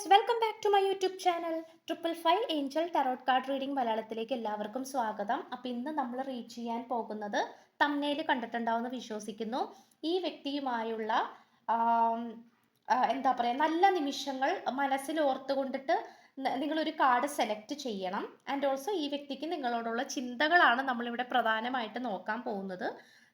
Guys, welcome back to my YouTube channel. 555 angel tarot card reading മലയാളത്തിലേക്ക് എല്ലാവർക്കും സ്വാഗതം. അപ്പോൾ ഇന്ന് നമ്മൾ റീഡ് ചെയ്യാൻ പോകുന്നത് തംബ്നെയിൽ കണ്ടിട്ടുണ്ടാവുമെന്ന് വിശ്വസിക്കുന്നു. ഈ വ്യക്തിയുമായുള്ള എന്താ പറയുക, നല്ല നിമിഷങ്ങൾ മനസ്സിൽ ഓർത്തുകൊണ്ടിട്ട് നിങ്ങളൊരു കാർഡ് സെലക്ട് ചെയ്യണം. ആൻഡ് ഓൾസോ ഈ വ്യക്തിക്ക് നിങ്ങളോടുള്ള ചിന്തകളാണ് നമ്മളിവിടെ പ്രധാനമായിട്ട് നോക്കാൻ പോകുന്നത്.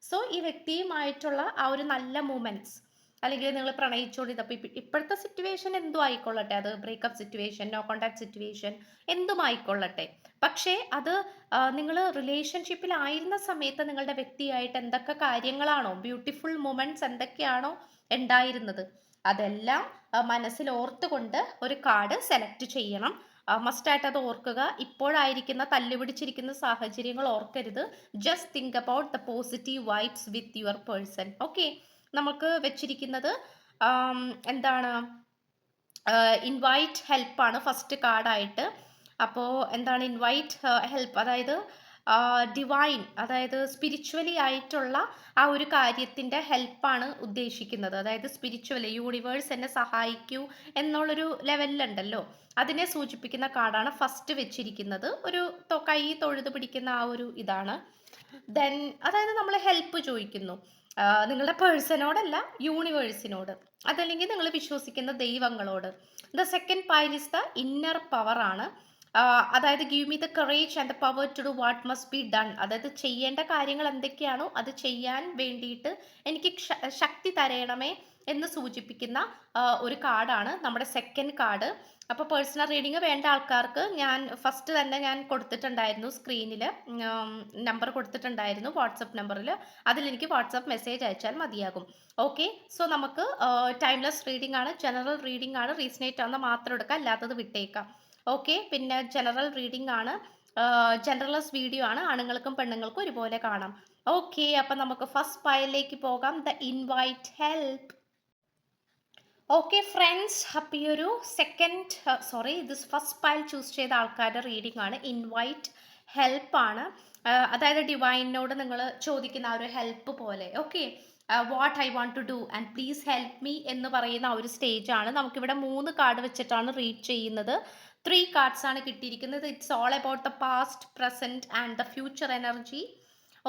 സോ ഈ വ്യക്തിയുമായിട്ടുള്ള ആ ഒരു നല്ല മൂമെന്റ്സ്, അല്ലെങ്കിൽ നിങ്ങൾ പ്രണയിച്ചുകൊണ്ടിരുന്നപ്പോൾ ഇപ്പോഴത്തെ സിറ്റുവേഷൻ എന്തും ആയിക്കൊള്ളട്ടെ, അത് breakup situation, no contact situation, എന്തും ആയിക്കൊള്ളട്ടെ. പക്ഷേ അത് നിങ്ങൾ റിലേഷൻഷിപ്പിലായിരുന്ന സമയത്ത് നിങ്ങളുടെ വ്യക്തിയായിട്ട് എന്തൊക്കെ കാര്യങ്ങളാണോ, ബ്യൂട്ടിഫുൾ മൊമെന്റ്സ് എന്തൊക്കെയാണോ ഉണ്ടായിരുന്നത്, അതെല്ലാം മനസ്സിൽ ഓർത്തുകൊണ്ട് ഒരു കാർഡ് സെലക്ട് ചെയ്യണം. മസ്റ്റായിട്ട് അത് ഓർക്കുക. ഇപ്പോഴായിരിക്കുന്ന തല്ലുപിടിച്ചിരിക്കുന്ന സാഹചര്യങ്ങൾ ഓർക്കരുത്. Just think about the positive vibes with your person. Okay, നമുക്ക് വെച്ചിരിക്കുന്നത് എന്താണ്, ഇൻവൈറ്റ് ഹെൽപ്പാണ് ഫസ്റ്റ് കാർഡായിട്ട്. അപ്പോൾ എന്താണ് ഇൻവൈറ്റ് ഹെൽപ്പ്, അതായത് ഡിവൈൻ, അതായത് സ്പിരിച്വലി ആയിട്ടുള്ള ആ ഒരു കാര്യത്തിൻ്റെ ഹെൽപ്പാണ് ഉദ്ദേശിക്കുന്നത്. അതായത് സ്പിരിച്വലി യൂണിവേഴ്സ് എന്നെ സഹായിക്കൂ എന്നുള്ളൊരു ലെവലിലുണ്ടല്ലോ, അതിനെ സൂചിപ്പിക്കുന്ന കാർഡാണ് ഫസ്റ്റ് വെച്ചിരിക്കുന്നത്. ഒരു കൈ തൊഴുത് പിടിക്കുന്ന ആ ഒരു ഇതാണ്. ദെൻ അതായത് നമ്മൾ ഹെൽപ്പ് ചോദിക്കുന്നു നിങ്ങളുടെ പേഴ്സണോടല്ല, യൂണിവേഴ്സിനോട്, അതല്ലെങ്കിൽ നിങ്ങൾ വിശ്വസിക്കുന്ന ദൈവങ്ങളോട്. The second pile is the inner power ആണ്. അതായത് give me the courage and the power to do what must be done. അതായത് ചെയ്യേണ്ട കാര്യങ്ങൾ എന്തൊക്കെയാണോ അത് ചെയ്യാൻ വേണ്ടിയിട്ട് എനിക്ക് ശക്തി തരയണമേ എന്ന് സൂചിപ്പിക്കുന്ന ഒരു കാർഡാണ് നമ്മുടെ സെക്കൻഡ് കാർഡ്. അപ്പോൾ പേഴ്സണൽ റീഡിംഗ് വേണ്ട ആൾക്കാർക്ക് ഞാൻ ഫസ്റ്റ് തന്നെ ഞാൻ കൊടുത്തിട്ടുണ്ടായിരുന്നു, സ്ക്രീനിൽ നമ്പർ കൊടുത്തിട്ടുണ്ടായിരുന്നു വാട്സപ്പ് നമ്പറിൽ. അതിലെനിക്ക് വാട്സപ്പ് മെസ്സേജ് അയച്ചാൽ മതിയാകും. ഓക്കെ, സോ നമുക്ക് ടൈംലെസ് റീഡിംഗ് ആണ്, ജനറൽ റീഡിംഗ് ആണ്. റീസണേറ്റ് ആവുന്ന മാത്രം എടുക്കാം, അല്ലാത്തത് വിട്ടേക്കാം. ഓക്കെ, പിന്നെ ജനറൽ റീഡിംഗ് ആണ്, ജനറലസ് വീഡിയോ ആണ്, ആണുങ്ങൾക്കും പെണ്ണുങ്ങൾക്കും ഒരുപോലെ കാണാം. ഓക്കെ, അപ്പം നമുക്ക് ഫസ്റ്റ് പൈലിലേക്ക് പോകാം. The invite help. Okay friends, അപ്പോൾ ഈ ഒരു ഇത് ഫസ്റ്റ് പൈൽ ചൂസ് ചെയ്ത ആൾക്കാരുടെ റീഡിംഗ് ആണ്. ഇൻവൈറ്റ് ഹെൽപ്പ് ആണ്. അതായത് ഡിവൈനോട് നിങ്ങൾ ചോദിക്കുന്ന ആ ഒരു ഹെൽപ്പ് പോലെ. Okay, what I want to do and please help me എന്ന് പറയുന്ന ആ ഒരു സ്റ്റേജ് ആണ്. നമുക്കിവിടെ 3 കാർഡ് വെച്ചിട്ടാണ് റീഡ് ചെയ്യുന്നത്. 3 കാർഡ്സ് ആണ് കിട്ടിയിരിക്കുന്നത്. It's all about the past, present and the future energy.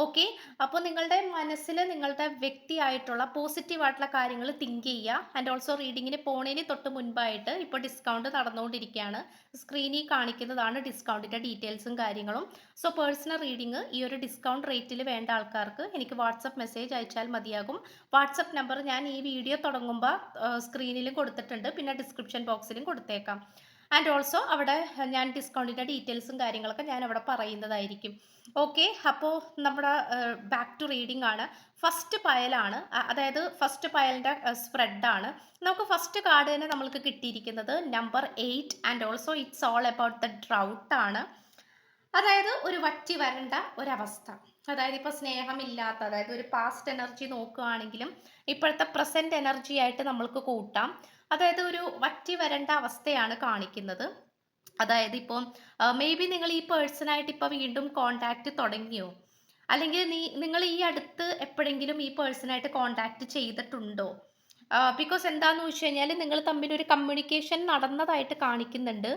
Okay, അപ്പോൾ നിങ്ങളുടെ മനസ്സിൽ നിങ്ങളുടെ വ്യക്തിയായിട്ടുള്ള പോസിറ്റീവായിട്ടുള്ള കാര്യങ്ങൾ തിങ്ക് ചെയ്യുക. ആൻഡ് ഓൾസോ റീഡിങ്ങിന് പോണതിന് തൊട്ട് മുൻപായിട്ട് ഇപ്പോൾ ഡിസ്കൗണ്ട് നടന്നുകൊണ്ടിരിക്കുകയാണ്. സ്ക്രീനിൽ കാണിക്കുന്നതാണ് ഡിസ്കൗണ്ടിൻ്റെ ഡീറ്റെയിൽസും കാര്യങ്ങളും. സോ പേഴ്സണൽ റീഡിങ് ഈ ഒരു ഡിസ്കൗണ്ട് റേറ്റിൽ വേണ്ട ആൾക്കാർക്ക് എനിക്ക് വാട്സപ്പ് മെസ്സേജ് അയച്ചാൽ മതിയാകും. വാട്സപ്പ് നമ്പർ ഞാൻ ഈ വീഡിയോ തുടങ്ങുമ്പോൾ സ്ക്രീനിലും കൊടുത്തിട്ടുണ്ട്, പിന്നെ ഡിസ്ക്രിപ്ഷൻ ബോക്സിലും കൊടുത്തേക്കാം. ആൻഡ് ഓൾസോ അവിടെ ഞാൻ ഡിസ്കൗണ്ടിൻ്റെ ഡീറ്റെയിൽസും കാര്യങ്ങളൊക്കെ ഞാൻ അവിടെ പറയുന്നതായിരിക്കും. ഓക്കെ, അപ്പോൾ നമ്മുടെ ബാക്ക് ടു റീഡിംഗ് ആണ്. ഫസ്റ്റ് പയലാണ്, അതായത് ഫസ്റ്റ് പയലിൻ്റെ സ്പ്രെഡാണ്. നമുക്ക് ഫസ്റ്റ് കാർഡ് തന്നെ നമ്മൾക്ക് കിട്ടിയിരിക്കുന്നത് number 8 and also it's all about the drought ആണ്. അതായത് ഒരു വറ്റി വരണ്ട ഒരവസ്ഥ. അതായത് ഇപ്പോൾ സ്നേഹമില്ലാത്ത, അതായത് ഒരു പാസ്റ്റ് എനർജി നോക്കുകയാണെങ്കിലും ഇപ്പോഴത്തെ പ്രസന്റ് എനർജി ആയിട്ട് നമ്മൾക്ക് കൂട്ടാം. അതായത് ഒരു വറ്റി വരണ്ട അവസ്ഥയാണ് കാണിക്കുന്നത്. അതായത് ഇപ്പം മേ ബി നിങ്ങൾ ഈ പേഴ്സണായിട്ട് ഇപ്പോൾ വീണ്ടും കോണ്ടാക്ട് തുടങ്ങിയോ, അല്ലെങ്കിൽ നിങ്ങൾ ഈ അടുത്ത് എപ്പോഴെങ്കിലും ഈ പേഴ്സണായിട്ട് കോണ്ടാക്ട് ചെയ്തിട്ടുണ്ടോ? ബിക്കോസ് എന്താന്ന് വെച്ച് കഴിഞ്ഞാൽ നിങ്ങൾ തമ്മിൽ ഒരു കമ്മ്യൂണിക്കേഷൻ നടന്നതായിട്ട് കാണിക്കുന്നുണ്ട്.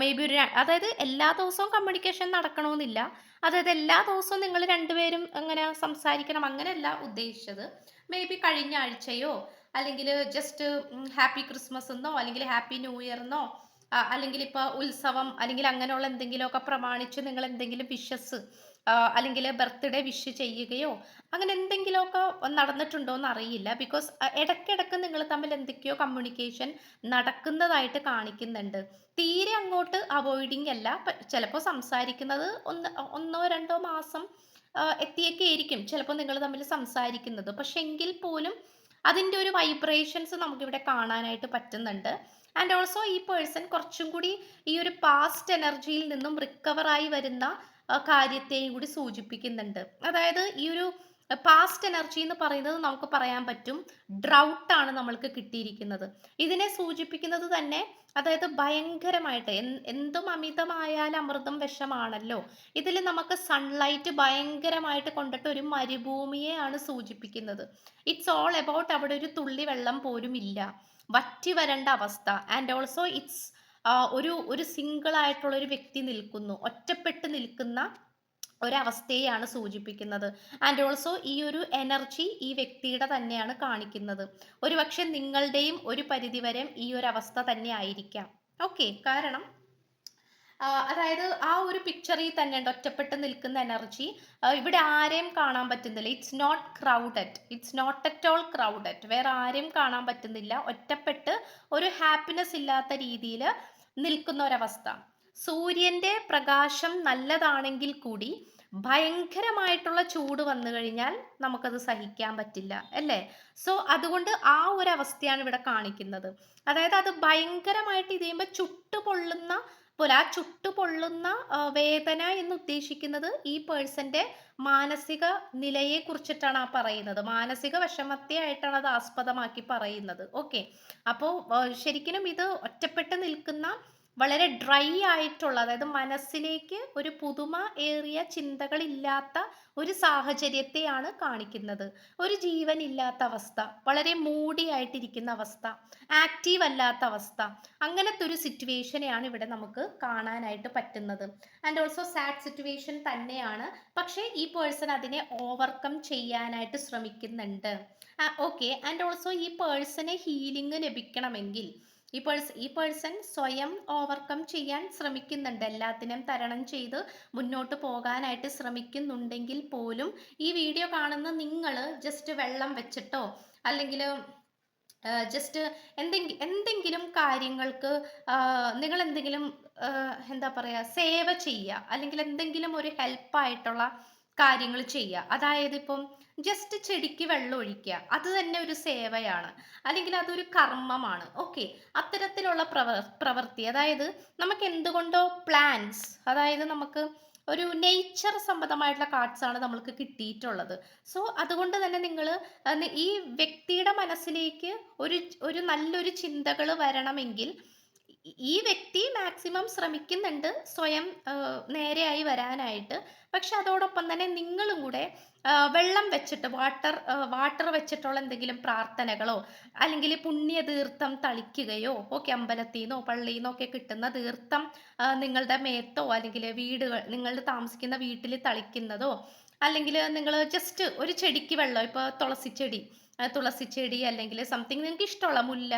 മേ ബി അതായത് എല്ലാ ദിവസവും കമ്മ്യൂണിക്കേഷൻ നടക്കണമെന്നില്ല. അതായത് എല്ലാ ദിവസവും നിങ്ങൾ രണ്ടുപേരും അങ്ങനെ സംസാരിക്കണം, അങ്ങനെയല്ല ഉദ്ദേശിച്ചത്. മേ ബി കഴിഞ്ഞ ആഴ്ചയോ, അല്ലെങ്കിൽ ജസ്റ്റ് ഹാപ്പി ക്രിസ്മസ് എന്നോ, അല്ലെങ്കിൽ ഹാപ്പി ന്യൂ ഇയർ എന്നോ, അല്ലെങ്കിൽ ഇപ്പോൾ ഉത്സവം, അല്ലെങ്കിൽ അങ്ങനെയുള്ള എന്തെങ്കിലുമൊക്കെ പ്രമാണിച്ച് നിങ്ങൾ എന്തെങ്കിലും വിഷസ്, അല്ലെങ്കിൽ ബർത്ത്ഡേ വിഷ് ചെയ്യുകയോ അങ്ങനെ എന്തെങ്കിലുമൊക്കെ നടന്നിട്ടുണ്ടോ എന്ന് അറിയില്ല. ബിക്കോസ് ഇടയ്ക്കിടയ്ക്ക് നിങ്ങൾ തമ്മിൽ എന്തൊക്കെയോ കമ്മ്യൂണിക്കേഷൻ നടക്കുന്നതായിട്ട് കാണിക്കുന്നുണ്ട്. തീരെ അങ്ങോട്ട് അവോയ്ഡിങ് അല്ല, ചിലപ്പോൾ സംസാരിക്കുന്നത് ഒന്നോ രണ്ടോ മാസം എത്തിയൊക്കെ ആയിരിക്കും ചിലപ്പോൾ നിങ്ങൾ തമ്മിൽ സംസാരിക്കുന്നത്. പക്ഷെ എങ്കിൽ പോലും അതിൻ്റെ ഒരു വൈബ്രേഷൻസ് നമുക്കിവിടെ കാണാനായിട്ട് പറ്റുന്നുണ്ട്. ആൻഡ് ഓൾസോ ഈ പേഴ്സൺ കുറച്ചും കൂടി ഈ ഒരു പാസ്റ്റ് എനർജിയിൽ നിന്നും റിക്കവറായി വരുന്ന കാര്യത്തെയും കൂടി സൂചിപ്പിക്കുന്നുണ്ട്. അതായത് ഈ ഒരു പാസ്റ്റ് എനർജി എന്ന് പറയുന്നത് നമുക്ക് പറയാൻ പറ്റും ഡ്രൗട്ടാണ് നമ്മൾക്ക് കിട്ടിയിരിക്കുന്നത്. ഇതിനെ സൂചിപ്പിക്കുന്നത് തന്നെ, അതായത് ഭയങ്കരമായിട്ട് എന്തും അമിതമായാൽ അമൃതം വിഷമാണല്ലോ. ഇതിൽ നമുക്ക് സൺലൈറ്റ് ഭയങ്കരമായിട്ട് കൊണ്ടിട്ട് ഒരു മരുഭൂമിയെയാണ് സൂചിപ്പിക്കുന്നത്. ഇറ്റ്സ് ഓൾ അബൌട്ട് അവിടെ ഒരു തുള്ളി വെള്ളം പോലും ഇല്ല. വറ്റി വരേണ്ട അവസ്ഥ. ആൻഡ് ഓൾസോ ഇറ്റ്സ് ഒരു ഒരു സിംഗിൾ ആയിട്ടുള്ള ഒരു വ്യക്തി നിൽക്കുന്നു, ഒറ്റപ്പെട്ട് നിൽക്കുന്ന ഒരവസ്ഥയെയാണ് സൂചിപ്പിക്കുന്നത്. ആൻഡ് ഓൾസോ ഈ ഒരു എനർജി ഈ വ്യക്തിയുടെ തന്നെയാണ് കാണിക്കുന്നത്. ഒരുപക്ഷെ നിങ്ങളുടെയും ഒരു പരിധിവരെ ഈ ഒരു അവസ്ഥ തന്നെ ആയിരിക്കാം. ഓക്കെ, കാരണം അതായത് ആ ഒരു പിക്ചറിൽ തന്നെ ഉണ്ട് ഒറ്റപ്പെട്ട് നിൽക്കുന്ന എനർജി. ഇവിടെ ആരെയും കാണാൻ പറ്റുന്നില്ല. It's not crowded, it's not at all crowded. വേറെ ആരെയും കാണാൻ പറ്റുന്നില്ല. ഒറ്റപ്പെട്ട് ഒരു ഹാപ്പിനെസ് ഇല്ലാത്ത രീതിയിൽ നിൽക്കുന്ന ഒരവസ്ഥ. സൂര്യന്റെ പ്രകാശം നല്ലതാണെങ്കിൽ കൂടി ഭയങ്കരമായിട്ടുള്ള ചൂട് വന്നു കഴിഞ്ഞാൽ നമുക്കത് സഹിക്കാൻ പറ്റില്ല, അല്ലേ? സോ അതുകൊണ്ട് ആ ഒരു അവസ്ഥയാണ് ഇവിടെ കാണിക്കുന്നത്. അതായത് അത് ഭയങ്കരമായിട്ട് ഇത് ചെയ്യുമ്പോൾ ചുട്ടുപൊള്ളുന്ന പോലെ, ആ ചുട്ടുപൊള്ളുന്ന വേദന എന്ന് ഉദ്ദേശിക്കുന്നത് ഈ പേഴ്സന്റെ മാനസിക നിലയെ കുറിച്ചിട്ടാണ് ആ പറയുന്നത്. മാനസിക വിഷമത്തെ ആയിട്ടാണ് അത് ആസ്പദമാക്കി പറയുന്നത്. ഓക്കെ, അപ്പോൾ ശരിക്കും ഇത് ഒറ്റപ്പെട്ട് നിൽക്കുന്ന വളരെ ഡ്രൈ ആയിട്ടുള്ള, അതായത് മനസ്സിലേക്ക് ഒരു പുതുമ ഏറിയ ചിന്തകളില്ലാത്ത ഒരു സാഹചര്യത്തെയാണ് കാണിക്കുന്നത്. ഒരു ജീവൻ ഇല്ലാത്ത അവസ്ഥ, വളരെ മൂടി ആയിട്ടിരിക്കുന്ന അവസ്ഥ, ആക്റ്റീവ് അല്ലാത്ത അവസ്ഥ, അങ്ങനത്തെ ഒരു സിറ്റുവേഷനെയാണ് ഇവിടെ നമുക്ക് കാണാനായിട്ട് പറ്റുന്നത്. ആൻഡ് ഓൾസോ സാഡ് സിറ്റുവേഷൻ തന്നെയാണ്. പക്ഷേ ഈ പേഴ്സൺ അതിനെ ഓവർകം ചെയ്യാനായിട്ട് ശ്രമിക്കുന്നുണ്ട്. ഓക്കെ, ആൻഡ് ഓൾസോ ഈ പേഴ്സണ് ഹീലിംഗ് ലഭിക്കണമെങ്കിൽ ഈ പേഴ്സൺ സ്വയം ഓവർകം ചെയ്യാൻ ശ്രമിക്കുന്നുണ്ട്. എല്ലാത്തിനും തരണം ചെയ്ത് മുന്നോട്ട് പോകാനായിട്ട് ശ്രമിക്കുന്നുണ്ടെങ്കിൽ പോലും ഈ വീഡിയോ കാണുന്ന നിങ്ങൾ ജസ്റ്റ് വെള്ളം വെച്ചിട്ടോ അല്ലെങ്കിൽ ജസ്റ്റ് എന്തെങ്കിലും കാര്യങ്ങൾക്ക് നിങ്ങൾ എന്തെങ്കിലും എന്താ പറയുക, സേവ ചെയ്യുക, അല്ലെങ്കിൽ എന്തെങ്കിലും ഒരു ഹെൽപ്പായിട്ടുള്ള കാര്യങ്ങൾ ചെയ്യുക. അതായത് ഇപ്പം ജസ്റ്റ് ചെടിക്ക് വെള്ളം ഒഴിക്കുക, അത് തന്നെ ഒരു സേവയാണ്, അല്ലെങ്കിൽ അതൊരു കർമ്മമാണ്. ഓക്കെ, അത്തരത്തിലുള്ള പ്രവൃത്തി, അതായത് നമുക്ക് എന്തുകൊണ്ടോ പ്ലാന്റ്സ്, അതായത് നമുക്ക് ഒരു നേച്ചർ സംബന്ധമായിട്ടുള്ള കാർഡ്സ് ആണ് നമ്മൾക്ക് കിട്ടിയിട്ടുള്ളത്. സോ അതുകൊണ്ട് തന്നെ നിങ്ങൾ ഈ വ്യക്തിയുടെ മനസ്സിലേക്ക് ഒരു ഒരു നല്ലൊരു ചിന്തകൾ വരണമെങ്കിൽ ഈ വ്യക്തി മാക്സിമം ശ്രമിക്കുന്നുണ്ട് സ്വയം നേരെയായി വരാനായിട്ട്. പക്ഷെ അതോടൊപ്പം തന്നെ നിങ്ങളും കൂടെ വെള്ളം വെച്ചിട്ട് വാട്ടർ വെച്ചിട്ടുള്ള എന്തെങ്കിലും പ്രാർത്ഥനകളോ അല്ലെങ്കിൽ പുണ്യതീർത്ഥം തളിക്കുകയോ, ഓക്കെ, അമ്പലത്തിൽ നിന്നോ പള്ളിയിൽ നിന്നോ ഒക്കെ കിട്ടുന്ന തീർത്ഥം നിങ്ങളുടെ മേത്തോ അല്ലെങ്കിൽ നിങ്ങൾ താമസിക്കുന്ന വീട്ടിൽ തളിക്കുന്നതോ, അല്ലെങ്കിൽ നിങ്ങൾ ജസ്റ്റ് ഒരു ചെടിക്ക് വെള്ളം, ഇപ്പോൾ തുളസിച്ചെടി അല്ലെങ്കിൽ സംതിങ് നിങ്ങൾക്ക് ഇഷ്ടമുള്ള മുല്ല,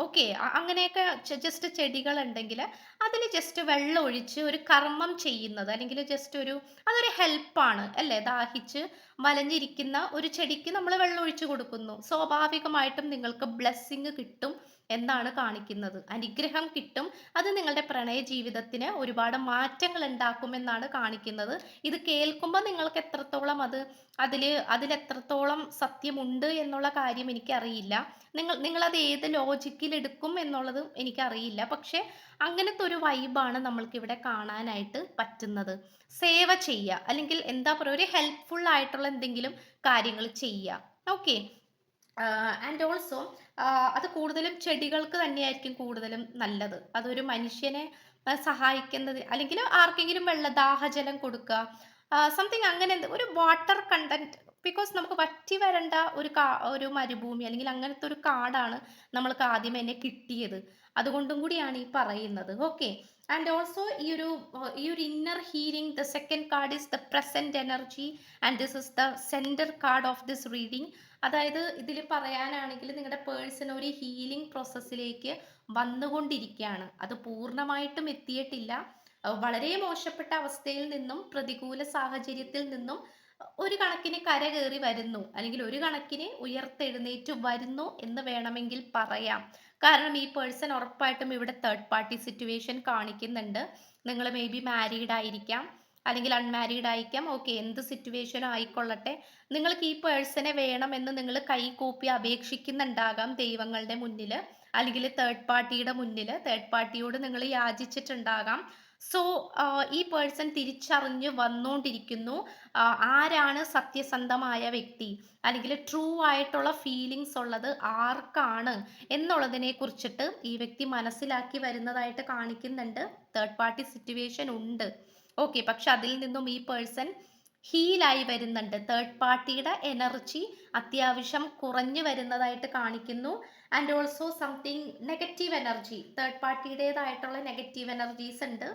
ഓക്കെ, അങ്ങനെയൊക്കെ ജസ്റ്റ് ചെടികൾ ഉണ്ടെങ്കിൽ അതിൽ ജസ്റ്റ് വെള്ളം ഒഴിച്ച് ഒരു കർമ്മം ചെയ്യുന്നത്, അല്ലെങ്കിൽ ജസ്റ്റ് അതൊരു ഹെൽപ്പാണ്, അല്ലേ? ദാഹിച്ച് വലഞ്ഞിരിക്കുന്ന ഒരു ചെടിക്ക് നമ്മൾ വെള്ളം ഒഴിച്ചു കൊടുക്കുന്നു, സ്വാഭാവികമായിട്ടും നിങ്ങൾക്ക് ബ്ലെസ്സിങ് കിട്ടും എന്നാണ് കാണിക്കുന്നത്. അനുഗ്രഹം കിട്ടും. അത് നിങ്ങളുടെ പ്രണയ ജീവിതത്തിന് ഒരുപാട് മാറ്റങ്ങൾ ഉണ്ടാക്കുമെന്നാണ് കാണിക്കുന്നത്. ഇത് കേൾക്കുമ്പോൾ നിങ്ങൾക്ക് എത്രത്തോളം അതിലെത്രത്തോളം സത്യമുണ്ട് എന്നുള്ള കാര്യം എനിക്കറിയില്ല. നിങ്ങളത് ഏത് ലോജിക്കിൽ എടുക്കും എന്നുള്ളത് എനിക്കറിയില്ല. പക്ഷെ അങ്ങനത്തെ ഒരു വൈബാണ് നമ്മൾക്കിവിടെ കാണാനായിട്ട് പറ്റുന്നത്. സേവ ചെയ്യുക, അല്ലെങ്കിൽ എന്താ പറയുക, ഒരു ഹെൽപ്ഫുൾ ആയിട്ടുള്ള എന്തെങ്കിലും കാര്യങ്ങൾ ചെയ്യുക. ഓക്കെ, ആൻഡ് ഓൾസോ അത് കൂടുതലും ചെടികൾക്ക് തന്നെയായിരിക്കും കൂടുതലും നല്ലത്. അതൊരു മനുഷ്യനെ സഹായിക്കുന്നത്, അല്ലെങ്കിൽ ആർക്കെങ്കിലും ദാഹജലം കൊടുക്കുക, സംതിങ് അങ്ങനെ ഒരു വാട്ടർ കണ്ടന്റ്. ബിക്കോസ് നമുക്ക് വറ്റി വരേണ്ട ഒരു മരുഭൂമി അല്ലെങ്കിൽ അങ്ങനത്തെ ഒരു കാടാണ് നമ്മൾക്ക് ആദ്യം തന്നെ കിട്ടിയത്. അതുകൊണ്ടും കൂടിയാണ് ഈ പറയുന്നത്. ഓക്കെ, ആൻഡ് ഓൾസോ ഈ ഒരു inner healing, the second card is the present energy and this is the centre card of this reading. അതായത് ഇതിൽ പറയാനാണെങ്കിൽ നിങ്ങളുടെ പേഴ്സൺ ഒരു ഹീലിംഗ് പ്രോസസ്സിലേക്ക് വന്നുകൊണ്ടിരിക്കുകയാണ്. അത് പൂർണ്ണമായിട്ടും എത്തിയിട്ടില്ല. വളരെ മോശപ്പെട്ട അവസ്ഥയിൽ നിന്നും പ്രതികൂല സാഹചര്യത്തിൽ നിന്നും ഒരു കണക്കിന് കരകയറി വരുന്നു, അല്ലെങ്കിൽ ഒരു കണക്കിന് ഉയർത്തെഴുന്നേറ്റ് വരുന്നു എന്ന് വേണമെങ്കിൽ പറയാം. കാരണം ഈ പേഴ്സൺ ഉറപ്പായിട്ടും ഇവിടെ തേർഡ് പാർട്ടി സിറ്റുവേഷൻ കാണിക്കുന്നുണ്ട്. നിങ്ങൾ മേ ബി മാരീഡ് ആയിരിക്കാം, അല്ലെങ്കിൽ അൺമാരീഡ് ആയിരിക്കാം. ഓക്കെ, എന്ത് സിറ്റുവേഷനും ആയിക്കൊള്ളട്ടെ, നിങ്ങൾക്ക് ഈ പേഴ്സണെ വേണമെന്ന് നിങ്ങൾ കൈകൂപ്പി അപേക്ഷിക്കുന്നുണ്ടാകാം ദൈവങ്ങളുടെ മുന്നിൽ, അല്ലെങ്കിൽ തേർഡ് പാർട്ടിയുടെ മുന്നിൽ. തേർഡ് പാർട്ടിയോട് നിങ്ങൾ യാചിച്ചിട്ടുണ്ടാകാം. സോ ഈ പേഴ്സൺ തിരിച്ചറിഞ്ഞ് വന്നുകൊണ്ടിരിക്കുന്നു ആരാണ് സത്യസന്ധമായ വ്യക്തി, അല്ലെങ്കിൽ ട്രൂ ആയിട്ടുള്ള ഫീലിങ്സ് ഉള്ളത് ആർക്കാണ് എന്നുള്ളതിനെ കുറിച്ചിട്ട് ഈ വ്യക്തി മനസ്സിലാക്കി വരുന്നതായിട്ട് കാണിക്കുന്നുണ്ട്. തേർഡ് പാർട്ടി സിറ്റുവേഷൻ ഉണ്ട്. ഓക്കെ, പക്ഷെ അതിൽ നിന്നും ഈ പേഴ്സൺ ഹീലായി വരുന്നുണ്ട്. തേർഡ് പാർട്ടിയുടെ എനർജി അത്യാവശ്യം കുറഞ്ഞു വരുന്നതായിട്ട് കാണിക്കുന്നു. And also something negative energy, third പാർട്ടിയുടേതായിട്ടുള്ള നെഗറ്റീവ് എനർജീസ് ഉണ്ട്.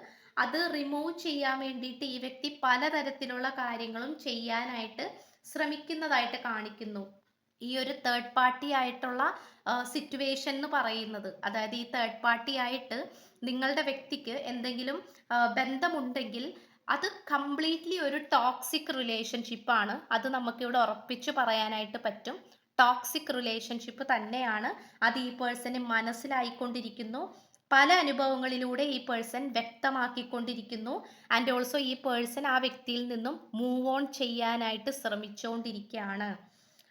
അത് റിമൂവ് ചെയ്യാൻ വേണ്ടിയിട്ട് ഈ വ്യക്തി പലതരത്തിലുള്ള കാര്യങ്ങളും ചെയ്യാനായിട്ട് ശ്രമിക്കുന്നതായിട്ട് കാണിക്കുന്നു. ഈ ഒരു തേർഡ് പാർട്ടി ആയിട്ടുള്ള സിറ്റുവേഷൻ എന്ന് പറയുന്നത്, അതായത് ഈ തേർഡ് പാർട്ടി ആയിട്ട് നിങ്ങളുടെ വ്യക്തിക്ക് എന്തെങ്കിലും ബന്ധമുണ്ടെങ്കിൽ അത് കംപ്ലീറ്റ്ലി ഒരു ടോക്സിക് റിലേഷൻഷിപ്പ് ആണ്. അത് നമുക്കിവിടെ ഉറപ്പിച്ചു പറയാനായിട്ട് പറ്റും. ടോക്സിക് റിലേഷൻഷിപ്പ് തന്നെയാണ്. അത് ഈ പേഴ്സണ് മനസ്സിലായിക്കൊണ്ടിരിക്കുന്നു. പല അനുഭവങ്ങളിലൂടെ ഈ പേഴ്സൺ വ്യക്തമാക്കിക്കൊണ്ടിരിക്കുന്നു. ആൻഡ് ഓൾസോ ഈ പേഴ്സൺ ആ വ്യക്തിയിൽ നിന്നും മൂവ് ഓൺ ചെയ്യാനായിട്ട് ശ്രമിച്ചുകൊണ്ടിരിക്കുകയാണ്.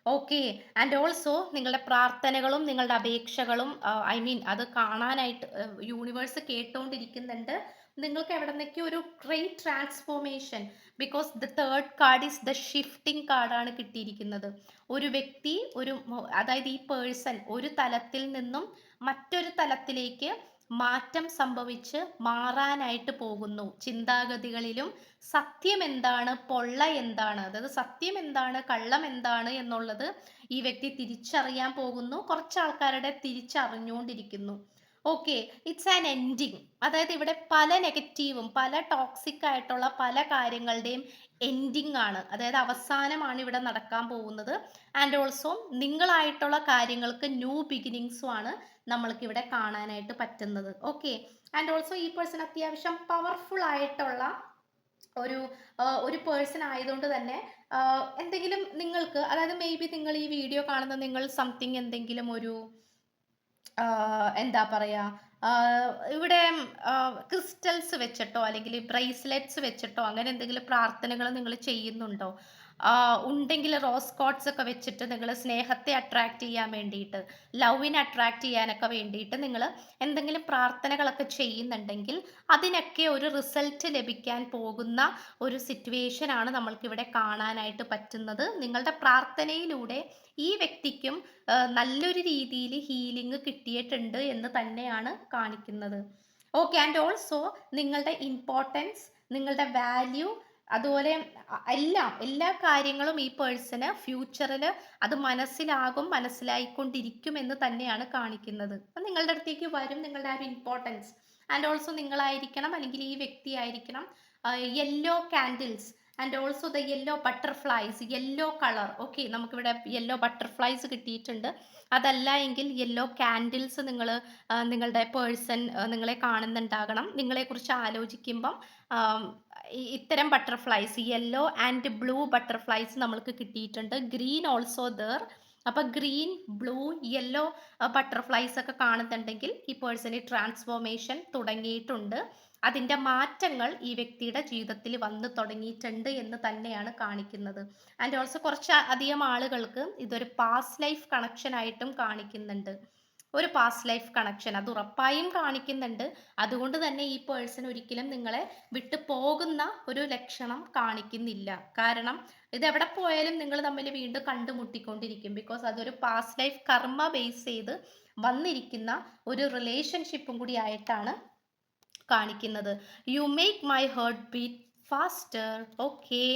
ഓക്കെ. ആൻഡ് ഓൾസോ നിങ്ങളുടെ പ്രാർത്ഥനകളും നിങ്ങളുടെ അപേക്ഷകളും ഐ മീൻ അത് കാണാനായിട്ട് യൂണിവേഴ്സ് കേട്ടുകൊണ്ടിരിക്കുന്നുണ്ട്. നിങ്ങൾക്ക് എവിടെ നിന്നൊക്കെ ഒരു great transformation, because the third card is the shifting കാർഡാണ് കിട്ടിയിരിക്കുന്നത്. ഒരു വ്യക്തി അതായത് ഈ പേഴ്സൺ ഒരു തലത്തിൽ നിന്നും മറ്റൊരു തലത്തിലേക്ക് മാറ്റം സംഭവിച്ച് മാറാനായിട്ട് പോകുന്നു. ചിന്താഗതികളിലും സത്യം എന്താണ്, പൊള്ള എന്താണ്, അതായത് സത്യം എന്താണ്, കള്ളം എന്താണ് എന്നുള്ളത് ഈ വ്യക്തി തിരിച്ചറിയാൻ പോകുന്നു. കുറച്ച് ആൾക്കാരുടെ തിരിച്ചറിഞ്ഞുകൊണ്ടിരിക്കുന്നു. ഓക്കെ. It's an ending. അതായത് ഇവിടെ പല നെഗറ്റീവും പല ടോക്സിക് ആയിട്ടുള്ള പല കാര്യങ്ങളുടെയും എൻഡിങ് ആണ്, അതായത് അവസാനമാണ് ഇവിടെ നടക്കാൻ പോകുന്നത്. ആൻഡ് ഓൾസോ നിങ്ങളായിട്ടുള്ള കാര്യങ്ങൾക്ക് ന്യൂ ബിഗിനിങ്സും ആണ് നമ്മൾക്ക് ഇവിടെ കാണാനായിട്ട് പറ്റുന്നത്. ഓക്കെ. ആൻഡ് ഓൾസോ ഈ പേഴ്സൺ അത്യാവശ്യം പവർഫുൾ ആയിട്ടുള്ള ഒരു ഒരു പേഴ്സൺ ആയതുകൊണ്ട് തന്നെ എന്തെങ്കിലും നിങ്ങൾക്ക്, അതായത് മേ ബി നിങ്ങൾ ഈ വീഡിയോ കാണുന്ന നിങ്ങൾ സംതിങ് എന്തെങ്കിലും ഒരു എന്താ പറയാ, ഇവിടെ ക്രിസ്റ്റൽസ് വെച്ചിട്ടോ അല്ലെങ്കിൽ ബ്രേസ്ലെറ്റ്സ് വെച്ചിട്ടോ അങ്ങനെ എന്തെങ്കിലും പ്രാർത്ഥനകൾ നിങ്ങൾ ചെയ്യുന്നുണ്ടോ? ഉണ്ടെങ്കിൽ റോസ് കോട്ട്സ് ഒക്കെ വെച്ചിട്ട് നിങ്ങൾ സ്നേഹത്തെ അട്രാക്ട് ചെയ്യാൻ വേണ്ടിയിട്ട്, ലവിനെ അട്രാക്ട് ചെയ്യാനൊക്കെ വേണ്ടിയിട്ട് നിങ്ങൾ എന്തെങ്കിലും പ്രാർത്ഥനകളൊക്കെ ചെയ്യുന്നുണ്ടെങ്കിൽ അതിനൊക്കെ ഒരു റിസൾട്ട് ലഭിക്കാൻ പോകുന്ന ഒരു സിറ്റുവേഷൻ ആണ് നമ്മൾക്കിവിടെ കാണാനായിട്ട് പറ്റുന്നത്. നിങ്ങളുടെ പ്രാർത്ഥനയിലൂടെ ഈ വ്യക്തിക്കും നല്ലൊരു രീതിയിൽ ഹീലിംഗ് കിട്ടിയിട്ടുണ്ട് എന്ന് തന്നെയാണ് കാണിക്കുന്നത്. ഓക്കെ. ആൻഡ് ഓൾസോ നിങ്ങളുടെ ഇമ്പോർട്ടൻസ്, നിങ്ങളുടെ വാല്യൂ, അതുപോലെ എല്ലാ കാര്യങ്ങളും ഈ പേഴ്സണ് ഫ്യൂച്ചറിൽ അത് മനസ്സിലായിക്കൊണ്ടിരിക്കും എന്ന് തന്നെയാണ് കാണിക്കുന്നത്. അപ്പം നിങ്ങളുടെ അടുത്തേക്ക് വരും നിങ്ങളുടെ ആ ഒരു ഇമ്പോർട്ടൻസ്. ആൻഡ് ഓൾസോ നിങ്ങളായിരിക്കണം അല്ലെങ്കിൽ ഈ വ്യക്തി ആയിരിക്കണം yellow candles and also the yellow butterflies, yellow colour. Okay, നമുക്കിവിടെ യെല്ലോ ബട്ടർഫ്ലൈസ് കിട്ടിയിട്ടുണ്ട്. അതല്ല എങ്കിൽ യെല്ലോ കാൻഡിൽസ് നിങ്ങളുടെ പേഴ്സൺ നിങ്ങളെ കാണുന്നുണ്ടാകണം. നിങ്ങളെക്കുറിച്ച് ആലോചിക്കുമ്പം ഇത്തരം butterflies, yellow and blue butterflies നമ്മൾക്ക് കിട്ടിയിട്ടുണ്ട്. Green also there. അപ്പൊ ഗ്രീൻ, ബ്ലൂ, യെല്ലോ ബട്ടർഫ്ലൈസ് ഒക്കെ കാണുന്നുണ്ടെങ്കിൽ ഈ പേഴ്സണി ട്രാൻസ്ഫോർമേഷൻ തുടങ്ങിയിട്ടുണ്ട്. അതിൻ്റെ മാറ്റങ്ങൾ ഈ വ്യക്തിയുടെ ജീവിതത്തിൽ വന്നു തുടങ്ങിയിട്ടുണ്ട് എന്ന് തന്നെയാണ് കാണിക്കുന്നത്. ആൻഡ് ഓൾസോ കുറച്ച് അധികം ആളുകൾക്ക് ഇതൊരു പാസ്റ്റ് ലൈഫ് കണക്ഷൻ ആയിട്ടും കാണിക്കുന്നുണ്ട്. ഒരു പാസ്റ്റ് ലൈഫ് കണക്ഷൻ അത് ഉറപ്പായും കാണിക്കുന്നുണ്ട്. അതുകൊണ്ട് തന്നെ ഈ പേഴ്സൺ ഒരിക്കലും നിങ്ങളെ വിട്ടു പോകുന്ന ഒരു ലക്ഷണം കാണിക്കുന്നില്ല. കാരണം ഇത് എവിടെ പോയാലും നിങ്ങൾ തമ്മിൽ വീണ്ടും കണ്ടുമുട്ടിക്കൊണ്ടിരിക്കും. ബിക്കോസ് അതൊരു പാസ്റ്റ് ലൈഫ് കർമ്മ ബേസ് ചെയ്ത് വന്നിരിക്കുന്ന ഒരു റിലേഷൻഷിപ്പും കൂടി ആയിട്ടാണ് കാണിക്കുന്നത്. You make my heart beat faster. Okay.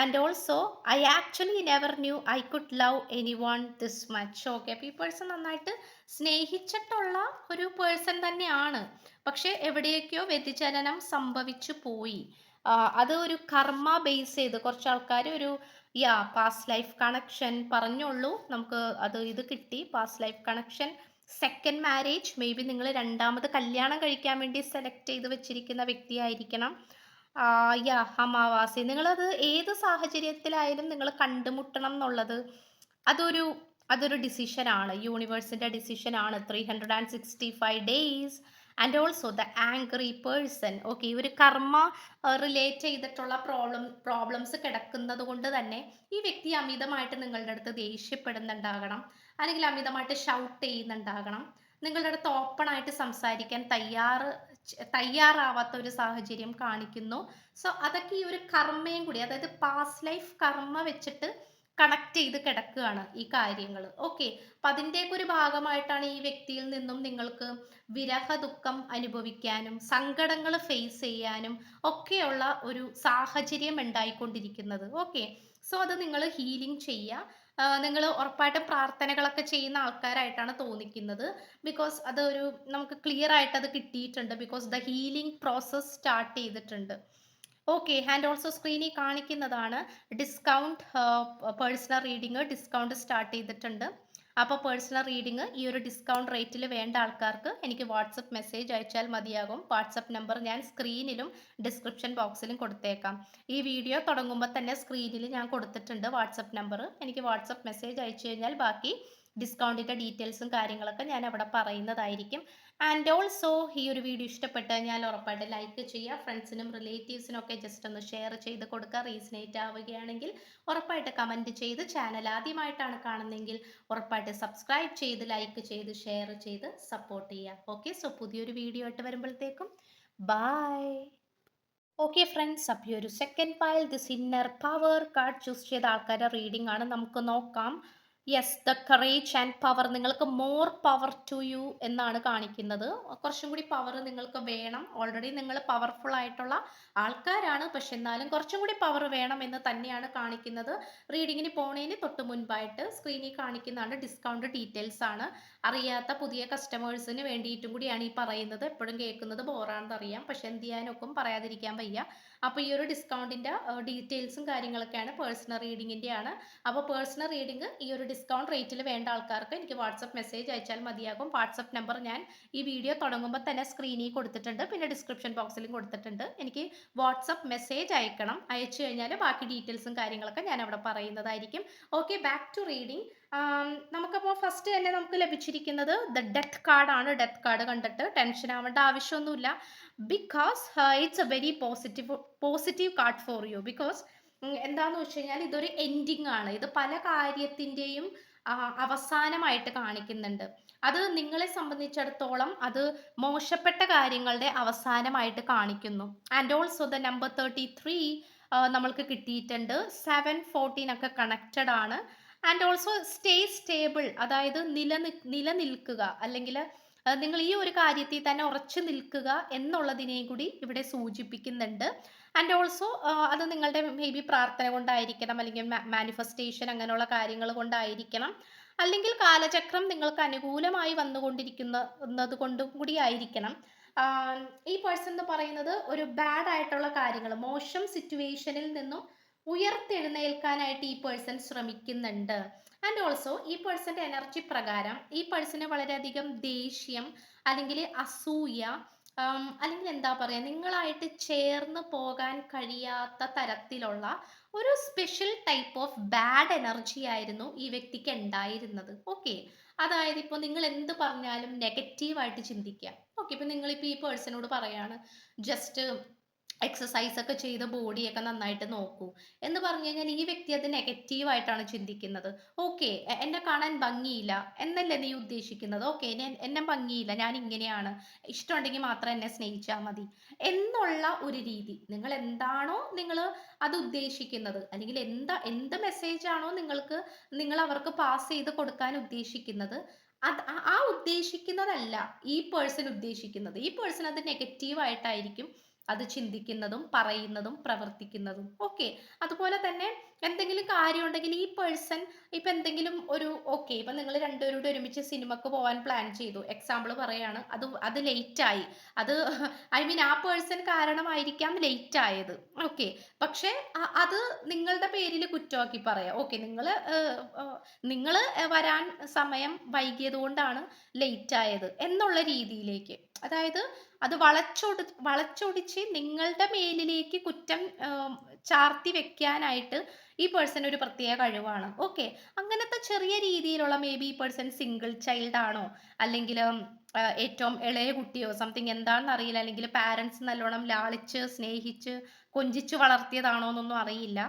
And also I actually never knew I could love any one this much. Okay. അപ്പോൾ ഈ പേഴ്സൺ നന്നായിട്ട് സ്നേഹിച്ചിട്ടുള്ള ഒരു പേഴ്സൺ തന്നെയാണ്. പക്ഷെ എവിടെയൊക്കെയോ വ്യതിചലനം സംഭവിച്ചു പോയി. അത് ഒരു കർമ്മ ബേസ് ചെയ്ത് കുറച്ച് ആൾക്കാർ ഒരു പാസ്റ്റ് ലൈഫ് കണക്ഷൻ പറഞ്ഞോളൂ, നമുക്ക് ഇത് കിട്ടി. Past life connection, second marriage, may be നിങ്ങൾ രണ്ടാമത് കല്യാണം കഴിക്കാൻ വേണ്ടി സെലക്ട് ചെയ്ത് വെച്ചിരിക്കുന്ന വ്യക്തിയായിരിക്കണം. അമാവാസി, നിങ്ങളത് ഏത് സാഹചര്യത്തിലായാലും നിങ്ങൾ കണ്ടുമുട്ടണം എന്നുള്ളത് അതൊരു ഡിസിഷനാണ്, യൂണിവേഴ്സിൻ്റെ ഡിസിഷനാണ്. 365 days. And also the angry person. Okay, ഈ ഒരു കർമ്മ റിലേറ്റ് ചെയ്തിട്ടുള്ള പ്രോബ്ലംസ് കിടക്കുന്നത് കൊണ്ട് തന്നെ ഈ വ്യക്തി അമിതമായിട്ട് നിങ്ങളുടെ അടുത്ത് ദേഷ്യപ്പെടുന്നുണ്ടാകണം, അല്ലെങ്കിൽ അമിതമായിട്ട് ഷൗട്ട് ചെയ്യുന്നുണ്ടാകണം. നിങ്ങളുടെ അടുത്ത് ഓപ്പൺ ആയിട്ട് സംസാരിക്കാൻ തയ്യാറാവാത്ത ഒരു സാഹചര്യം കാണിക്കുന്നു. സോ അതൊക്കെ ഈ ഒരു കർമ്മയും കൂടി, അതായത് പാസ്റ്റ് ലൈഫ് കർമ്മ വെച്ചിട്ട് കണക്ട് ചെയ്ത് കിടക്കുകയാണ് ഈ കാര്യങ്ങൾ. ഓക്കെ, അപ്പം അതിൻ്റെയൊക്കെ ഒരു ഭാഗമായിട്ടാണ് ഈ വ്യക്തിയിൽ നിന്നും നിങ്ങൾക്ക് വിരഹ ദുഃഖം അനുഭവിക്കാനും സങ്കടങ്ങൾ ഫേസ് ചെയ്യാനും ഒക്കെയുള്ള ഒരു സാഹചര്യം ഉണ്ടായിക്കൊണ്ടിരിക്കുന്നത്. ഓക്കെ, സോ അത് നിങ്ങൾ ഹീലിംഗ് ചെയ്യുക. നിങ്ങൾ ഉറപ്പായിട്ടും പ്രാർത്ഥനകളൊക്കെ ചെയ്യുന്ന ആൾക്കാരായിട്ടാണ് തോന്നിക്കുന്നത്. ബിക്കോസ് അതൊരു നമുക്ക് ക്ലിയർ ആയിട്ട് അത് കിട്ടിയിട്ടുണ്ട്. Because the healing process start ചെയ്തിട്ടുണ്ട്. ഓക്കെ, ആൻഡ് ഓൾസോ സ്ക്രീനിൽ കാണിക്കുന്നതാണ് discount. Personal reading discount start ചെയ്തിട്ടുണ്ട്. അപ്പോൾ പേഴ്സണൽ റീഡിങ് ഈ ഒരു ഡിസ്കൗണ്ട് റേറ്റിൽ വേണ്ട ആൾക്കാർക്ക് എനിക്ക് വാട്സപ്പ് മെസ്സേജ് അയച്ചാൽ മതിയാകും. വാട്സപ്പ് നമ്പർ ഞാൻ സ്ക്രീനിലും ഡിസ്ക്രിപ്ഷൻ ബോക്സിലും കൊടുത്തേക്കാം. ഈ വീഡിയോ തുടങ്ങുമ്പോൾ തന്നെ സ്ക്രീനിൽ ഞാൻ കൊടുത്തിട്ടുണ്ട് വാട്സപ്പ് നമ്പർ. എനിക്ക് വാട്സപ്പ് മെസ്സേജ് അയച്ചു കഴിഞ്ഞാൽ ബാക്കി ഡിസ്കൗണ്ടിൻ്റെ ഡീറ്റെയിൽസും കാര്യങ്ങളൊക്കെ ഞാൻ അവിടെ പറയുന്നതായിരിക്കും. ആൻഡ് ഓൾസോ ഈ ഒരു വീഡിയോ ഇഷ്ടപ്പെട്ട് കഴിഞ്ഞാൽ ഉറപ്പായിട്ട് ലൈക്ക് ചെയ്യുക. ഫ്രണ്ട്സിനും റിലേറ്റീവ്സിനും ഒക്കെ ജസ്റ്റ് ഒന്ന് ഷെയർ ചെയ്ത് കൊടുക്കുക. റീസണേറ്റ് ആവുകയാണെങ്കിൽ ഉറപ്പായിട്ട് കമൻറ്റ് ചെയ്ത്, ചാനൽ ആദ്യമായിട്ടാണ് കാണുന്നതെങ്കിൽ ഉറപ്പായിട്ട് സബ്സ്ക്രൈബ് ചെയ്ത് ലൈക്ക് ചെയ്ത് ഷെയർ ചെയ്ത് സപ്പോർട്ട് ചെയ്യുക. ഓക്കെ, സോ പുതിയൊരു വീഡിയോ ആയിട്ട് വരുമ്പോഴത്തേക്കും ബൈ. ഓക്കെ ഫ്രണ്ട്സ്, അപ്പോൾ ഈ ഒരു second pile this inner power card choose ചെയ്ത ആൾക്കാരുടെ റീഡിംഗ് ആണ്. നമുക്ക് നോക്കാം. Yes, the courage and power. നിങ്ങൾക്ക് മോർ പവർ ടു യു എന്നാണ് കാണിക്കുന്നത്. കുറച്ചും കൂടി പവർ നിങ്ങൾക്ക് വേണം. ഓൾറെഡി നിങ്ങൾ പവർഫുൾ ആയിട്ടുള്ള ആൾക്കാരാണ്, പക്ഷെ എന്നാലും കുറച്ചും കൂടി പവർ വേണം എന്ന് തന്നെയാണ് കാണിക്കുന്നത്. റീഡിങ്ങിന് പോണേന് തൊട്ട് മുൻപായിട്ട് സ്ക്രീനിൽ കാണിക്കുന്നതാണ് ഡിസ്കൗണ്ട് ഡീറ്റെയിൽസ് ആണ്. അറിയാത്ത പുതിയ കസ്റ്റമേഴ്സിന് വേണ്ടിയിട്ടും കൂടിയാണ് ഈ പറയുന്നത്. എപ്പോഴും കേൾക്കുന്നത് ബോറാണെന്ന് അറിയാം, പക്ഷെ എന്ത് ചെയ്യാനൊക്കും, പറയാതിരിക്കാൻ വയ്യ. അപ്പോൾ ഈ ഒരു ഡിസ്കൗണ്ടിൻ്റെ ഡീറ്റെയിൽസും കാര്യങ്ങളൊക്കെയാണ്. പേഴ്സണൽ റീഡിങ്ങിൻ്റെ ആണ്. അപ്പോൾ പേഴ്സണൽ റീഡിംഗ് ഈ ഒരു ഡിസ്കൗണ്ട് റേറ്റിൽ വേണ്ട ആൾക്കാർക്ക് എനിക്ക് വാട്സപ്പ് മെസ്സേജ് അയച്ചാൽ മതിയാകും. വാട്സപ്പ് നമ്പർ ഞാൻ ഈ വീഡിയോ തുടങ്ങുമ്പോൾ തന്നെ സ്ക്രീനിൽ കൊടുത്തിട്ടുണ്ട്, പിന്നെ ഡിസ്ക്രിപ്ഷൻ ബോക്സിലും കൊടുത്തിട്ടുണ്ട്. എനിക്ക് വാട്സപ്പ് മെസ്സേജ് അയക്കണം. അയച്ചു കഴിഞ്ഞാൽ ബാക്കി ഡീറ്റെയിൽസും കാര്യങ്ങളൊക്കെ ഞാൻ അവിടെ പറയുന്നതായിരിക്കും. Okay, back to reading. നമുക്കപ്പോൾ ഫസ്റ്റ് തന്നെ നമുക്ക് ലഭിച്ചിരിക്കുന്നത് ദ ഡെത്ത് കാർഡാണ്. ഡെത്ത് കാർഡ് കണ്ടിട്ട് ടെൻഷൻ ആവേണ്ട ആവശ്യമൊന്നുമില്ല. Because it's a very positive card for you. Because എന്താന്ന് വെച്ച് കഴിഞ്ഞാൽ ഇതൊരു എൻഡിങ് ആണ്. ഇത് പല കാര്യത്തിൻ്റെയും അവസാനമായിട്ട് കാണിക്കുന്നുണ്ട്. അത് നിങ്ങളെ സംബന്ധിച്ചിടത്തോളം അത് മോശപ്പെട്ട കാര്യങ്ങളുടെ അവസാനമായിട്ട് കാണിക്കുന്നു. ആൻഡ് ഓൾസോ ദ നമ്പർ 33 നമ്മൾക്ക് കിട്ടിയിട്ടുണ്ട്. 7, 14 ഒക്കെ കണക്റ്റഡ് ആണ്. ആൻഡ് ഓൾസോ സ്റ്റേ സ്റ്റേബിൾ, അതായത് നിലനിൽക്കുക, അല്ലെങ്കിൽ നിങ്ങൾ ഈ ഒരു കാര്യത്തിൽ തന്നെ ഉറച്ചു നിൽക്കുക എന്നുള്ളതിനെയും കൂടി ഇവിടെ സൂചിപ്പിക്കുന്നുണ്ട്. ആൻഡ് ഓൾസോ അത് നിങ്ങളുടെ മേ ബി പ്രാർത്ഥന കൊണ്ടായിരിക്കണം, അല്ലെങ്കിൽ മാനിഫെസ്റ്റേഷൻ അങ്ങനെയുള്ള കാര്യങ്ങൾ കൊണ്ടായിരിക്കണം, അല്ലെങ്കിൽ കാലചക്രം നിങ്ങൾക്ക് അനുകൂലമായി വന്നുകൊണ്ടിരിക്കുന്നത് കൊണ്ടും കൂടി ആയിരിക്കണം. ഈ പേഴ്സൺ എന്ന് പറയുന്നത് ഒരു ബാഡ് ആയിട്ടുള്ള കാര്യങ്ങൾ, മോശം സിറ്റുവേഷനിൽ നിന്നും ഉയർത്തെഴുന്നേൽക്കാനായിട്ട് ഈ പേഴ്സൺ ശ്രമിക്കുന്നുണ്ട്. ആൻഡ് ഓൾസോ ഈ പേഴ്സന്റെ എനർജി പ്രകാരം ഈ പേഴ്സണ് വളരെയധികം ദേഷ്യം, അല്ലെങ്കിൽ അസൂയ, അല്ലെങ്കിൽ എന്താ പറയുക, നിങ്ങളായിട്ട് ചേർന്ന് പോകാൻ കഴിയാത്ത തരത്തിലുള്ള ഒരു special type of bad energy ആയിരുന്നു ഈ വ്യക്തിക്ക് ഉണ്ടായിരുന്നത്. ഓക്കെ, അതായത് ഇപ്പോൾ നിങ്ങൾ എന്ത് പറഞ്ഞാലും നെഗറ്റീവായിട്ട് ചിന്തിക്കുക. ഓക്കെ, ഇപ്പം നിങ്ങളിപ്പോൾ ഈ പേഴ്സണോട് പറയാണ് ജസ്റ്റ് എക്സസൈസ് ഒക്കെ ചെയ്ത് ബോഡിയൊക്കെ നന്നായിട്ട് നോക്കൂ എന്ന് പറഞ്ഞു കഴിഞ്ഞാൽ ഈ വ്യക്തി അത് നെഗറ്റീവായിട്ടാണ് ചിന്തിക്കുന്നത്. ഓക്കെ, എന്നെ കാണാൻ ഭംഗിയില്ല എന്നല്ലേ നീ ഉദ്ദേശിക്കുന്നത്? ഓക്കെ, എന്നെ ഭംഗിയില്ല, ഞാൻ ഇങ്ങനെയാണ്, ഇഷ്ടമുണ്ടെങ്കിൽ മാത്രം എന്നെ സ്നേഹിച്ചാൽ മതി എന്നുള്ള ഒരു രീതി. നിങ്ങൾ എന്താണോ നിങ്ങൾ അത് ഉദ്ദേശിക്കുന്നത്, അല്ലെങ്കിൽ എന്ത് മെസ്സേജ് ആണോ നിങ്ങൾ അവർക്ക് പാസ് ചെയ്ത് കൊടുക്കാൻ ഉദ്ദേശിക്കുന്നത്, അത് ആ ഉദ്ദേശിക്കുന്നതല്ല ഈ പേഴ്സൺ ഉദ്ദേശിക്കുന്നത്. ഈ പേഴ്സൺ അത് നെഗറ്റീവായിട്ടായിരിക്കും അത് ചിന്തിക്കുന്നതും പറയുന്നതും പ്രവർത്തിക്കുന്നതും. ഓക്കെ, അതുപോലെ തന്നെ എന്തെങ്കിലും കാര്യം ഉണ്ടെങ്കിൽ ഈ പേഴ്സൺ ഇപ്പൊ എന്തെങ്കിലും ഒരു ഓക്കെ, ഇപ്പൊ നിങ്ങൾ രണ്ടുപേരോട് ഒരുമിച്ച് സിനിമക്ക് പോകാൻ പ്ലാൻ ചെയ്തു, എക്സാമ്പിൾ പറയാണ്, അത് ലേറ്റ് ആയി. അത് ഐ മീൻ ആ പേഴ്സൺ കാരണമായിരിക്കാം ലേറ്റ് ആയത്. ഓക്കെ, പക്ഷെ അത് നിങ്ങളുടെ പേരിൽ കുറ്റമാക്കി പറയാം. ഓക്കെ, നിങ്ങൾ വരാൻ സമയം വൈകിയത് കൊണ്ടാണ് ലേറ്റ് ആയത് എന്നുള്ള രീതിയിലേക്ക്, അതായത് അത് വളച്ചൊടിച്ച് നിങ്ങളുടെ മേലിലേക്ക് കുറ്റം ചാർത്തി വെക്കാനായിട്ട് ഈ പേഴ്സൺ ഒരു പ്രത്യേക കഴിവാണ്. ഓക്കെ, അങ്ങനത്തെ ചെറിയ രീതിയിലുള്ള മേ ബി ഈ പേഴ്സൺ സിംഗിൾ ചൈൽഡ് ആണോ, അല്ലെങ്കിൽ ഏറ്റവും ഇളയ കുട്ടിയോ സംതിങ് എന്താണെന്ന് അറിയില്ല, അല്ലെങ്കിൽ പാരൻസ് നല്ലോണം ലാളിച്ച് സ്നേഹിച്ച് കൊഞ്ചിച്ച് വളർത്തിയതാണോ എന്നൊന്നും അറിയില്ല.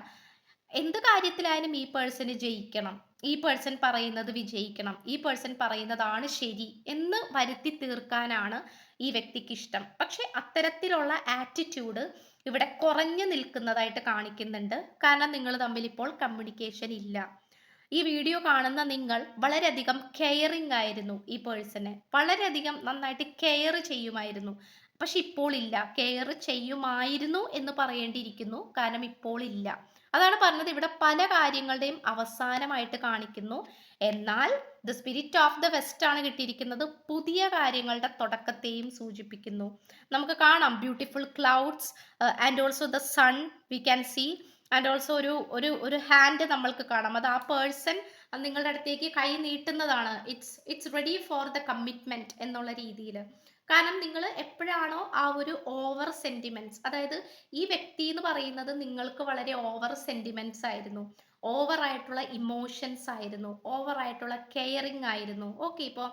എന്ത് കാര്യത്തിലായാലും ഈ പേഴ്സണ് ജയിക്കണം, ഈ പേഴ്സൺ പറയുന്നത് വിജയിക്കണം, ഈ പേഴ്സൺ പറയുന്നതാണ് ശരി എന്ന് വരുത്തി തീർക്കാനാണ് ഈ വ്യക്തിക്ക് ഇഷ്ടം. പക്ഷെ അത്തരത്തിലുള്ള ആറ്റിറ്റ്യൂഡ് ഇവിടെ കുറഞ്ഞു നിൽക്കുന്നതായിട്ട് കാണിക്കുന്നുണ്ട്. കാരണം നിങ്ങൾ തമ്മിൽ ഇപ്പോൾ കമ്മ്യൂണിക്കേഷൻ ഇല്ല. ഈ വീഡിയോ കാണുന്ന നിങ്ങൾ വളരെയധികം കെയറിങ് ആയിരുന്നു ഈ പേഴ്സണെ. വളരെയധികം നന്നായിട്ട് കെയർ ചെയ്യുമായിരുന്നു. പക്ഷെ ഇപ്പോൾ ഇല്ല. കെയർ ചെയ്യുമായിരുന്നു എന്ന് പറയേണ്ടിയിരിക്കുന്നു. കാരണം ഇപ്പോൾ ഇല്ല. അതാണ് പറഞ്ഞത്, ഇവിടെ പല കാര്യങ്ങളുടെയും അവസാനമായിട്ട് കാണിക്കുന്നു. എന്നാൽ the spirit of the west ആണ് കിട്ടിയിരിക്കുന്നത്. പുതിയ കാര്യങ്ങളുടെ തുടക്കത്തെയും സൂചിപ്പിക്കുന്നു. നമുക്ക് കാണാം beautiful clouds and also the sun we can see, and also ഒരു ഒരു ഒരു ഹാൻഡ് നമ്മൾക്ക് കാണാം. അത് ആ പേഴ്സൺ നിങ്ങളുടെ അടുത്തേക്ക് കൈ നീട്ടുന്നതാണ്. It's ready for the commitment എന്നുള്ള രീതിയിൽ. കാരണം നിങ്ങൾ എപ്പോഴാണോ ആ ഒരു ഓവർ സെന്റിമെന്റ്സ്, അതായത് ഈ വ്യക്തി എന്ന് പറയുന്നത് നിങ്ങൾക്ക് വളരെ ഓവർ സെന്റിമെന്റ്സ് ആയിരുന്നു, ഓവർ ആയിട്ടുള്ള ഇമോഷൻസ് ആയിരുന്നു, ഓവർ ആയിട്ടുള്ള കെയറിങ് ആയിരുന്നു. ഓക്കെ, ഇപ്പോൾ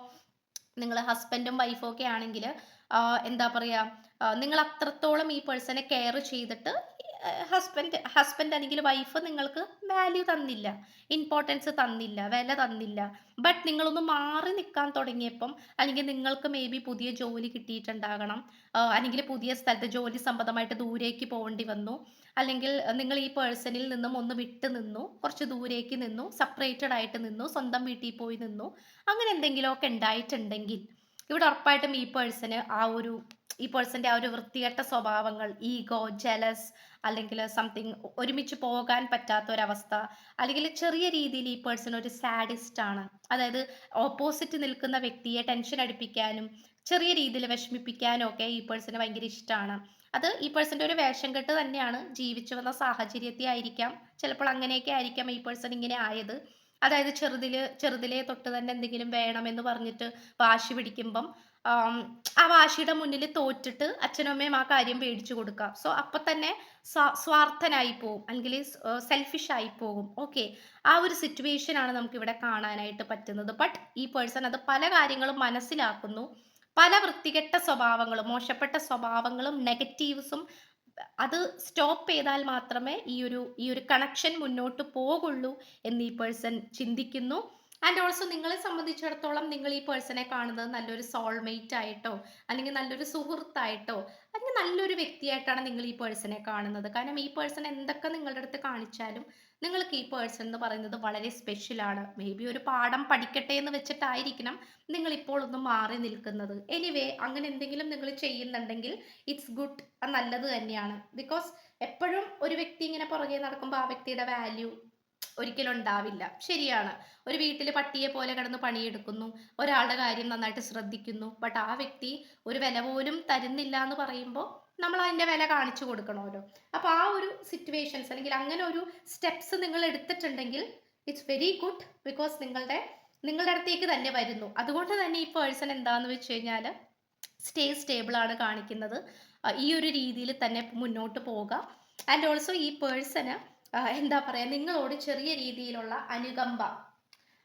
നിങ്ങൾ ഹസ്ബൻഡും വൈഫും ഒക്കെ ആണെങ്കിൽ എന്താ പറയുക, നിങ്ങൾ അത്രത്തോളം ഈ പേഴ്സണെ കെയർ ചെയ്തിട്ട് ഹസ്ബൻഡ് അല്ലെങ്കിൽ വൈഫ് നിങ്ങൾക്ക് വാല്യൂ തന്നില്ല, ഇമ്പോർട്ടൻസ് തന്നില്ല, വില തന്നില്ല. ബട്ട് നിങ്ങളൊന്ന് മാറി നിൽക്കാൻ തുടങ്ങിയപ്പം, അല്ലെങ്കിൽ നിങ്ങൾക്ക് മേ ബി പുതിയ ജോലി കിട്ടിയിട്ടുണ്ടാകണം, അല്ലെങ്കിൽ പുതിയ സ്ഥലത്ത് ജോലി സംബന്ധമായിട്ട് ദൂരേക്ക് പോകേണ്ടി വന്നു, അല്ലെങ്കിൽ നിങ്ങൾ ഈ പേഴ്സണിൽ നിന്നും ഒന്ന് വിട്ട് നിന്നു, കുറച്ച് ദൂരേക്ക് നിന്നു, സെപ്പറേറ്റഡ് ആയിട്ട് നിന്നു, സ്വന്തം വീട്ടിൽ പോയി നിന്നു, അങ്ങനെ എന്തെങ്കിലുമൊക്കെ ഉണ്ടായിട്ടുണ്ടെങ്കിൽ ഇവിടെ ഉറപ്പായിട്ടും ഈ പേഴ്സന്റെ ആ ഒരു വൃത്തികെട്ട സ്വഭാവങ്ങൾ, ഈഗോ, ജലസ്, അല്ലെങ്കിൽ സംതിങ് ഒരുമിച്ച് പോകാൻ പറ്റാത്ത ഒരവസ്ഥ, അല്ലെങ്കിൽ ചെറിയ രീതിയിൽ ഈ പേഴ്സൺ ഒരു സാഡിസ്റ്റ് ആണ്. അതായത് ഓപ്പോസിറ്റ് നിൽക്കുന്ന വ്യക്തിയെ ടെൻഷൻ അടിപ്പിക്കാനും ചെറിയ രീതിയിൽ വിഷമിപ്പിക്കാനും ഒക്കെ ഈ പേഴ്സണ് ഭയങ്കര ഇഷ്ടമാണ്. അത് ഈ പേഴ്സന്റെ ഒരു വേഷം കെട്ട് തന്നെയാണ്. ജീവിച്ചു വന്ന സാഹചര്യത്തെ ആയിരിക്കാം, ചിലപ്പോൾ അങ്ങനെയൊക്കെ ആയിരിക്കാം ഈ പേഴ്സൺ ഇങ്ങനെ ആയത്. അതായത് ചെറുതിലേ തൊട്ട് തന്നെ എന്തെങ്കിലും വേണമെന്ന് പറഞ്ഞിട്ട് വാശി പിടിക്കുമ്പം ആം, ആ വാശിയുടെ മുന്നിൽ തോറ്റിട്ട് അച്ഛനും അമ്മയും ആ കാര്യം പേടിച്ചു കൊടുക്കാം. സോ അപ്പൊ തന്നെ സ്വാർത്ഥനായി പോകും, അല്ലെങ്കിൽ സെൽഫിഷ് ആയി പോകും. ഓക്കെ, ആ ഒരു സിറ്റുവേഷൻ ആണ് നമുക്ക് ഇവിടെ കാണാനായിട്ട് പറ്റുന്നത്. ബട്ട് ഈ പേഴ്സൺ അത് പല കാര്യങ്ങളും മനസ്സിലാക്കുന്നു. പല വൃത്തികെട്ട സ്വഭാവങ്ങളും മോശപ്പെട്ട സ്വഭാവങ്ങളും നെഗറ്റീവ്സും അത് സ്റ്റോപ്പ് ചെയ്താൽ മാത്രമേ ഈ ഒരു കണക്ഷൻ മുന്നോട്ട് പോകുള്ളൂ എന്ന് ഈ പേഴ്സൺ ചിന്തിക്കുന്നു. ആൻഡ് ഓൾസോ നിങ്ങളെ സംബന്ധിച്ചിടത്തോളം നിങ്ങൾ ഈ പേഴ്സണെ കാണുന്നത് നല്ലൊരു സോൾമേറ്റ് ആയിട്ടോ, അല്ലെങ്കിൽ നല്ലൊരു സുഹൃത്തായിട്ടോ, അല്ലെങ്കിൽ നല്ലൊരു വ്യക്തിയായിട്ടാണ് നിങ്ങൾ ഈ പേഴ്സണെ കാണുന്നത്. കാരണം ഈ പേഴ്സൺ എന്തൊക്കെ നിങ്ങളുടെ അടുത്ത് കാണിച്ചാലും നിങ്ങൾക്ക് ഈ പേഴ്സൺ എന്ന് പറയുന്നത് വളരെ സ്പെഷ്യൽ ആണ്. മേ ബി ഒരു പാഠം പഠിക്കട്ടെ എന്ന് വെച്ചിട്ടായിരിക്കണം നിങ്ങൾ ഇപ്പോൾ ഒന്ന് മാറി നിൽക്കുന്നത്. എനിവേ, അങ്ങനെ എന്തെങ്കിലും നിങ്ങൾ ചെയ്യുന്നുണ്ടെങ്കിൽ ഇറ്റ്സ് ഗുഡ്, അത് നല്ലത് തന്നെയാണ്. ബിക്കോസ് എപ്പോഴും ഒരു വ്യക്തി ഇങ്ങനെ പുറകെ നടക്കുമ്പോൾ ആ വ്യക്തിയുടെ വാല്യൂ ഒരിക്കലും ഉണ്ടാവില്ല. ശരിയാണ്. ഒരു വീട്ടിൽ പട്ടിയെ പോലെ കിടന്ന് പണിയെടുക്കുന്നു, ഒരാളുടെ കാര്യം നന്നായിട്ട് ശ്രദ്ധിക്കുന്നു, ബട്ട് ആ വ്യക്തി ഒരു വില പോലും തരുന്നില്ല എന്ന് പറയുമ്പോൾ നമ്മൾ അതിന്റെ വില കാണിച്ചു കൊടുക്കണമല്ലോ. അപ്പൊ ആ ഒരു സിറ്റുവേഷൻസ്, അല്ലെങ്കിൽ അങ്ങനെ ഒരു സ്റ്റെപ്സ് നിങ്ങൾ എടുത്തിട്ടുണ്ടെങ്കിൽ ഇറ്റ്സ് വെരി ഗുഡ്. ബിക്കോസ് നിങ്ങളുടെ അടുത്തേക്ക് തന്നെ വരുന്നു. അതുകൊണ്ട് തന്നെ ഈ പേഴ്സൺ എന്താന്ന് വെച്ച് കഴിഞ്ഞാൽ സ്റ്റേ സ്റ്റേബിൾ ആണ് കാണിക്കുന്നത്. ഈ ഒരു രീതിയിൽ തന്നെ മുന്നോട്ട് പോകാം. ആൻഡ് ഓൾസോ ഈ പേഴ്സണ് എന്താ പറയാ, നിങ്ങളോട് ചെറിയ രീതിയിലുള്ള അനുകമ്പ,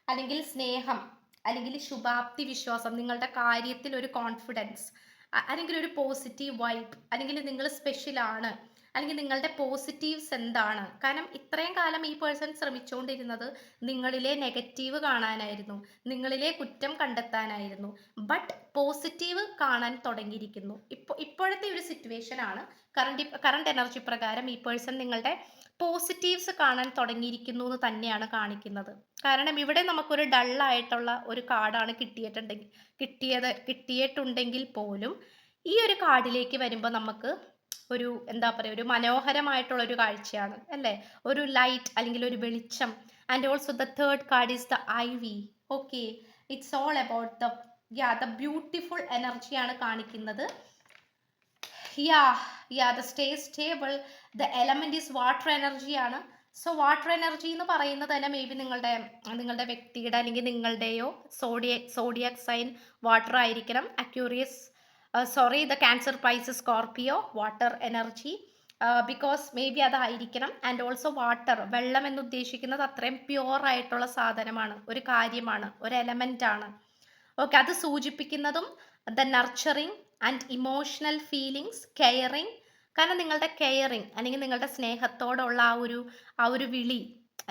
അല്ലെങ്കിൽ സ്നേഹം, അല്ലെങ്കിൽ ശുഭാപ്തി വിശ്വാസം, നിങ്ങളുടെ കാര്യത്തിൽ ഒരു കോൺഫിഡൻസ്, അല്ലെങ്കിൽ ഒരു പോസിറ്റീവ് വൈബ്, അല്ലെങ്കിൽ നിങ്ങൾ സ്പെഷ്യൽ ആണ്, അല്ലെങ്കിൽ നിങ്ങളുടെ പോസിറ്റീവ്സ് എന്താണ്. കാരണം ഇത്രയും കാലം ഈ പേഴ്സൺ ശ്രമിച്ചുകൊണ്ടിരുന്നത് നിങ്ങളിലെ നെഗറ്റീവ് കാണാനായിരുന്നു, നിങ്ങളിലെ കുറ്റം കണ്ടെത്താനായിരുന്നു. ബട്ട് പോസിറ്റീവ് കാണാൻ തുടങ്ങിയിരിക്കുന്നു. ഇപ്പോഴത്തെ ഒരു സിറ്റുവേഷൻ ആണ്, കറണ്ട് എനർജി പ്രകാരം ഈ പേഴ്സൺ നിങ്ങളുടെ പോസിറ്റീവ്സ് കാണാൻ തുടങ്ങിയിരിക്കുന്നു എന്ന് തന്നെയാണ് കാണിക്കുന്നത്. കാരണം ഇവിടെ നമുക്കൊരു ഡള്ളായിട്ടുള്ള ഒരു കാർഡാണ് കിട്ടിയിട്ടുണ്ടെങ്കിൽ പോലും ഈ ഒരു കാർഡിലേക്ക് വരുമ്പോൾ നമുക്ക് ഒരു എന്താ പറയുക, ഒരു മനോഹരമായിട്ടുള്ള ഒരു കാഴ്ചയാണ് അല്ലേ, ഒരു ലൈറ്റ്, അല്ലെങ്കിൽ ഒരു വെളിച്ചം. And also the third card is the ivy. Okay, it's all about the beautiful എനർജിയാണ് കാണിക്കുന്നത്. The stay stable, the element is വാട്ടർ എനർജിയാണ്. സോ വാട്ടർ എനർജി എന്ന് പറയുന്നത് തന്നെ മേ ബി നിങ്ങളുടെ വ്യക്തിയുടെ, അല്ലെങ്കിൽ നിങ്ങളുടെയോ സോഡിയാക് സൈൻ വാട്ടർ ആയിരിക്കണം. Aquarius the Cancer Pisces Scorpio, water energy, because may be അതായിരിക്കണം. ആൻഡ് ഓൾസോ വാട്ടർ, വെള്ളം എന്ന് ഉദ്ദേശിക്കുന്നത് അത്രയും പ്യുവർ ആയിട്ടുള്ള സാധനമാണ്, ഒരു കാര്യമാണ്, ഒരു എലമെന്റ് ആണ്. ഓക്കെ, അത് സൂചിപ്പിക്കുന്നതും the nurturing and emotional feelings, caring. കാരണം നിങ്ങളുടെ കെയറിങ്, അല്ലെങ്കിൽ നിങ്ങളുടെ സ്നേഹത്തോടുള്ള ആ ഒരു വിളി,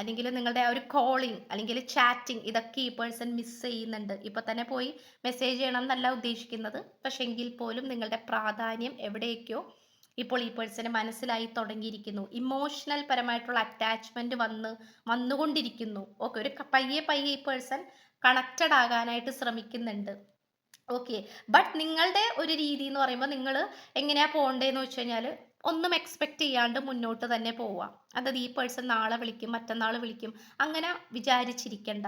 അല്ലെങ്കിൽ നിങ്ങളുടെ ആ ഒരു കോളിങ്, അല്ലെങ്കിൽ ചാറ്റിങ്, ഇതൊക്കെ ഈ പേഴ്സൺ മിസ് ചെയ്യുന്നുണ്ട്. ഇപ്പൊ തന്നെ പോയി മെസ്സേജ് ചെയ്യണം എന്നല്ല ഉദ്ദേശിക്കുന്നത്, പക്ഷെ എങ്കിൽ പോലും നിങ്ങളുടെ പ്രാധാന്യം എവിടേക്കോ ഇപ്പോൾ ഈ പേഴ്സന് മനസ്സിലായി തുടങ്ങിയിരിക്കുന്നു. ഇമോഷണൽ പരമായിട്ടുള്ള അറ്റാച്ച്മെന്റ് വന്നുകൊണ്ടിരിക്കുന്നു. ഓക്കെ, ഒരു പയ്യെ പയ്യെ ഈ പേഴ്സൺ കണക്റ്റഡ് ആകാനായിട്ട് ശ്രമിക്കുന്നുണ്ട്. ഓക്കെ, ബട്ട് നിങ്ങളുടെ ഒരു രീതി എന്ന് പറയുമ്പോൾ നിങ്ങൾ എങ്ങനെയാ പോകേണ്ടതെന്ന് വെച്ച് കഴിഞ്ഞാൽ ഒന്നും എക്സ്പെക്ട് ചെയ്യാണ്ട് മുന്നോട്ട് തന്നെ പോവാം. അതായത് ഈ പേഴ്സൺ നാളെ വിളിക്കും, മറ്റന്നാൾ വിളിക്കും, അങ്ങനെ വിചാരിച്ചിരിക്കണ്ട.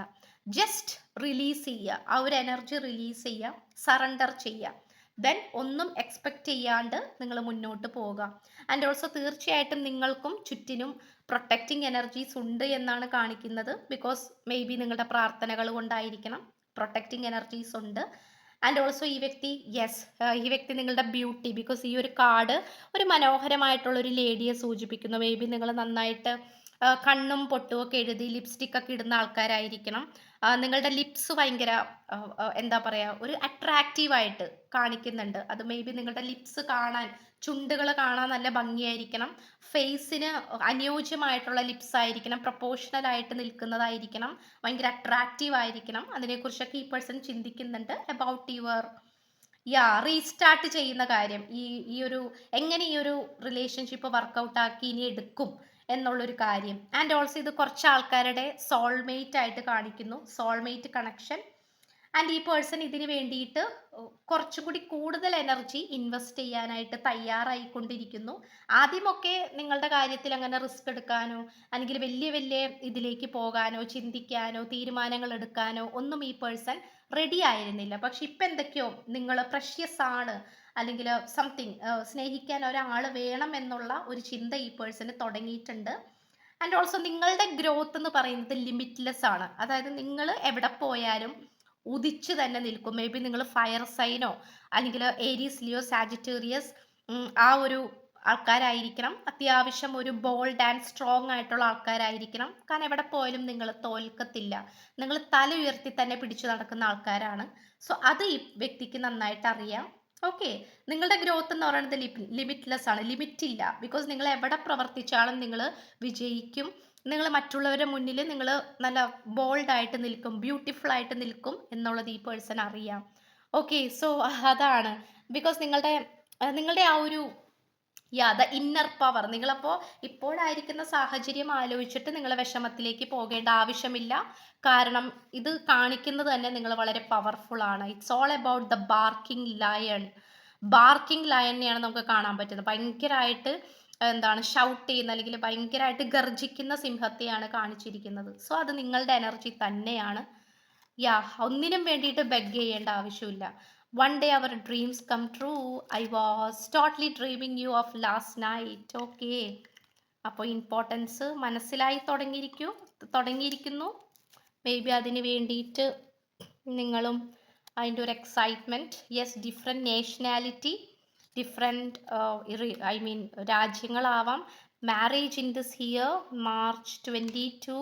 ജസ്റ്റ് റിലീസ് ചെയ്യുക, ആ ഒരു എനർജി റിലീസ് ചെയ്യുക, സറണ്ടർ ചെയ്യുക. ദെൻ ഒന്നും എക്സ്പെക്ട് ചെയ്യാണ്ട് നിങ്ങൾ മുന്നോട്ട് പോവുക. ആൻഡ് ഓൾസോ തീർച്ചയായിട്ടും നിങ്ങൾക്കും ചുറ്റിനും പ്രൊട്ടക്റ്റിംഗ് എനർജീസ് ഉണ്ട് എന്നാണ് കാണിക്കുന്നത്. ബിക്കോസ് മേ ബി നിങ്ങളുടെ പ്രാർത്ഥനകൾ കൊണ്ടായിരിക്കണം, പ്രൊട്ടക്റ്റിംഗ് എനർജീസ് ഉണ്ട്. ആൻഡ് ഓൾസോ ഈ വ്യക്തി ഈ വ്യക്തി നിങ്ങളുടെ ബ്യൂട്ടി, ബിക്കോസ് ഈ ഒരു കാർഡ് ഒരു മനോഹരമായിട്ടുള്ള ഒരു ലേഡിയെ സൂചിപ്പിക്കുന്നു. മേ ബി നിങ്ങൾ നന്നായിട്ട് കണ്ണും പൊട്ടും ഒക്കെ എഴുതി ലിപ്സ്റ്റിക് ഒക്കെ ഇടുന്ന ആൾക്കാരായിരിക്കണം. നിങ്ങളുടെ ലിപ്സ് ഭയങ്കര എന്താ പറയാ, ഒരു അട്രാക്റ്റീവായിട്ട് കാണിക്കുന്നുണ്ട്. അത് മേ ബി നിങ്ങളുടെ ലിപ്സ് കാണാൻ, ചുണ്ടുകൾ കാണാൻ നല്ല ഭംഗിയായിരിക്കണം. ഫേസിന് അനുയോജ്യമായിട്ടുള്ള ലിപ്സ് ആയിരിക്കണം, പ്രൊപ്പോർഷണൽ ആയിട്ട് നിൽക്കുന്നതായിരിക്കണം, ഭയങ്കര അട്രാക്റ്റീവ് ആയിരിക്കണം. അതിനെക്കുറിച്ചൊക്കെ ഈ പേഴ്സൺ ചിന്തിക്കുന്നുണ്ട്. അബൌട്ട് യുവർ റീസ്റ്റാർട്ട് ചെയ്യുന്ന കാര്യം, ഈ ഒരു എങ്ങനെ ഈ ഒരു റിലേഷൻഷിപ്പ് വർക്കൗട്ട് ആക്കി ഇനി എടുക്കും എന്നുള്ളൊരു കാര്യം. ആൻഡ് ഓൾസോ ഇത് കുറച്ച് ആൾക്കാരുടെ സോൾമേറ്റ് ആയിട്ട് കാണിക്കുന്നു, സോൾമേറ്റ് കണക്ഷൻ. ആൻഡ് ഈ പേഴ്സൺ ഇതിന് വേണ്ടിയിട്ട് കുറച്ചുകൂടി കൂടുതൽ എനർജി ഇൻവെസ്റ്റ് ചെയ്യാനായിട്ട് തയ്യാറായിക്കൊണ്ടിരിക്കുന്നു. ആദ്യമൊക്കെ നിങ്ങളുടെ കാര്യത്തിൽ അങ്ങനെ റിസ്ക് എടുക്കാനോ അല്ലെങ്കിൽ വലിയ വലിയ ഇതിലേക്ക് പോകാനോ ചിന്തിക്കാനോ തീരുമാനങ്ങൾ എടുക്കാനോ ഒന്നും ഈ പേഴ്സൺ റെഡി ആയിരുന്നില്ല. പക്ഷെ ഇപ്പം എന്തൊക്കെയോ നിങ്ങൾ പ്രഷ്യസ് ആണ്, അല്ലെങ്കിൽ സംതിങ് സ്നേഹിക്കാൻ ഒരാൾ വേണം എന്നുള്ള ഒരു ചിന്ത ഈ പേഴ്സണ് തുടങ്ങിയിട്ടുണ്ട്. ആൻഡ് ഓൾസോ നിങ്ങളുടെ ഗ്രോത്ത് എന്ന് പറയുന്നത് ലിമിറ്റ്ലെസ് ആണ്. അതായത് നിങ്ങൾ എവിടെ പോയാലും ഉദിച്ചു തന്നെ നിൽക്കും. മേ ബി നിങ്ങൾ ഫയർ സൈനോ അല്ലെങ്കിൽ ഏരീസ്, ലിയോ, സാജിറ്റേറിയസ് ആ ഒരു ആൾക്കാരായിരിക്കണം. അത്യാവശ്യം ഒരു ബോൾഡ് ആൻഡ് സ്ട്രോങ് ആയിട്ടുള്ള ആൾക്കാരായിരിക്കണം. കാരണം എവിടെ പോയാലും നിങ്ങൾ തോൽക്കത്തില്ല. നിങ്ങൾ തല ഉയർത്തി തന്നെ പിടിച്ചു നടക്കുന്ന ആൾക്കാരാണ്. സോ അത് ഈ വ്യക്തിക്ക് നന്നായിട്ട് അറിയാം. ഓക്കെ, നിങ്ങളുടെ ഗ്രോത്ത് എന്ന് പറയുന്നത് ലിമിറ്റ്ലെസ് ആണ്, ലിമിറ്റ് ഇല്ല. ബിക്കോസ് നിങ്ങൾ എവിടെ പ്രവർത്തിച്ചാലും നിങ്ങൾ വിജയിക്കും. നിങ്ങൾ മറ്റുള്ളവരുടെ മുന്നിൽ നിങ്ങൾ നല്ല ബോൾഡ് ആയിട്ട് നിൽക്കും, ബ്യൂട്ടിഫുൾ ആയിട്ട് നിൽക്കും എന്നുള്ളത് ഈ പേഴ്സൺ അറിയാം. ഓക്കെ, സോ അതാണ്. ബിക്കോസ് നിങ്ങളുടെ ആ ഒരു ദ ഇന്നർ പവർ, നിങ്ങളപ്പോൾ ഇപ്പോഴായിരിക്കുന്ന സാഹചര്യം ആലോചിച്ചിട്ട് നിങ്ങൾ വിഷമത്തിലേക്ക് പോകേണ്ട ആവശ്യമില്ല. കാരണം ഇത് കാണിക്കുന്നത് തന്നെ നിങ്ങൾ വളരെ പവർഫുൾ ആണ്. It's all about the barking lion. Barking ലയണിനെയാണ് നമുക്ക് കാണാൻ പറ്റുന്നത്. ഭയങ്കരമായിട്ട് എന്താണ് ഷൗട്ട് ചെയ്യുന്ന അല്ലെങ്കിൽ ഭയങ്കരമായിട്ട് ഗർജിക്കുന്ന സിംഹത്തെയാണ് കാണിച്ചിരിക്കുന്നത്. സോ അത് നിങ്ങളുടെ എനർജി തന്നെയാണ്. ഒന്നിനും വേണ്ടിയിട്ട് ബെഗ് ചെയ്യേണ്ട ആവശ്യമില്ല. One day our dreams come true. I was totally dreaming you of last night. Okay, അപ്പോൾ ഇമ്പോർട്ടൻസ് മനസ്സിലായി തുടങ്ങിയിരിക്കുന്നു. മേ ബി അതിന് വേണ്ടിയിട്ട് നിങ്ങളും അതിൻ്റെ ഒരു excitement. Yes, different nationality, different രാജ്യങ്ങളാവാം. Marriage in this year March 22.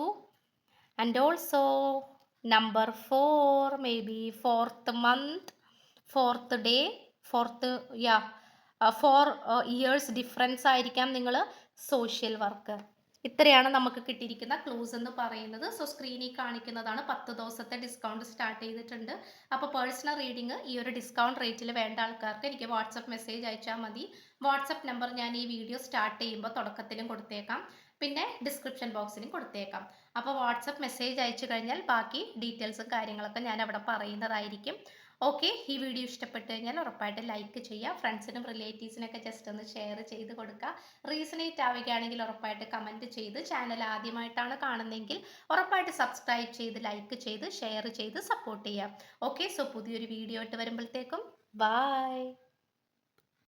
And also number 4, may be 4th month, 4th day, 4 years difference ആയിരിക്കാം നിങ്ങൾ സോഷ്യൽ വർക്കർ. ഇത്രയാണ് നമുക്ക് കിട്ടിയിരിക്കുന്ന ക്ലൂസ് എന്ന് പറയുന്നത്. സോ സ്ക്രീനിൽ കാണിക്കുന്നതാണ് 10 ദിവസത്തെ ഡിസ്കൗണ്ട് സ്റ്റാർട്ട് ചെയ്തിട്ടുണ്ട്. അപ്പോൾ പേഴ്സണൽ റീഡിങ് ഈ ഒരു ഡിസ്കൗണ്ട് റേറ്റിൽ വേണ്ട ആൾക്കാർക്ക് എനിക്ക് വാട്സപ്പ് മെസ്സേജ് അയച്ചാൽ മതി. വാട്സപ്പ് നമ്പർ ഞാൻ ഈ വീഡിയോ സ്റ്റാർട്ട് ചെയ്യുമ്പോൾ തുടക്കത്തിലും കൊടുത്തേക്കാം, പിന്നെ ഡിസ്ക്രിപ്ഷൻ ബോക്സിലും കൊടുത്തേക്കാം. അപ്പോൾ വാട്സപ്പ് മെസ്സേജ് അയച്ചു കഴിഞ്ഞാൽ ബാക്കി ഡീറ്റെയിൽസും കാര്യങ്ങളൊക്കെ ഞാൻ അവിടെ പറയുന്നതായിരിക്കും. ഓക്കെ, ഈ വീഡിയോ ഇഷ്ടപ്പെട്ട് കഴിഞ്ഞാൽ ഉറപ്പായിട്ട് ലൈക്ക് ചെയ്യുക. ഫ്രണ്ട്സിനും റിലേറ്റീവ്സിനൊക്കെ ജസ്റ്റ് ഒന്ന് ഷെയർ ചെയ്ത് കൊടുക്കുക. റീസണേറ്റ് ആവുകയാണെങ്കിൽ ഉറപ്പായിട്ട് കമൻറ്റ് ചെയ്ത്, ചാനൽ ആദ്യമായിട്ടാണ് കാണുന്നതെങ്കിൽ ഉറപ്പായിട്ട് സബ്സ്ക്രൈബ് ചെയ്ത് ലൈക്ക് ചെയ്ത് ഷെയർ ചെയ്ത് സപ്പോർട്ട് ചെയ്യുക. ഓക്കെ, സോ പുതിയൊരു വീഡിയോ ആയിട്ട് വരുമ്പോഴത്തേക്കും ബൈ.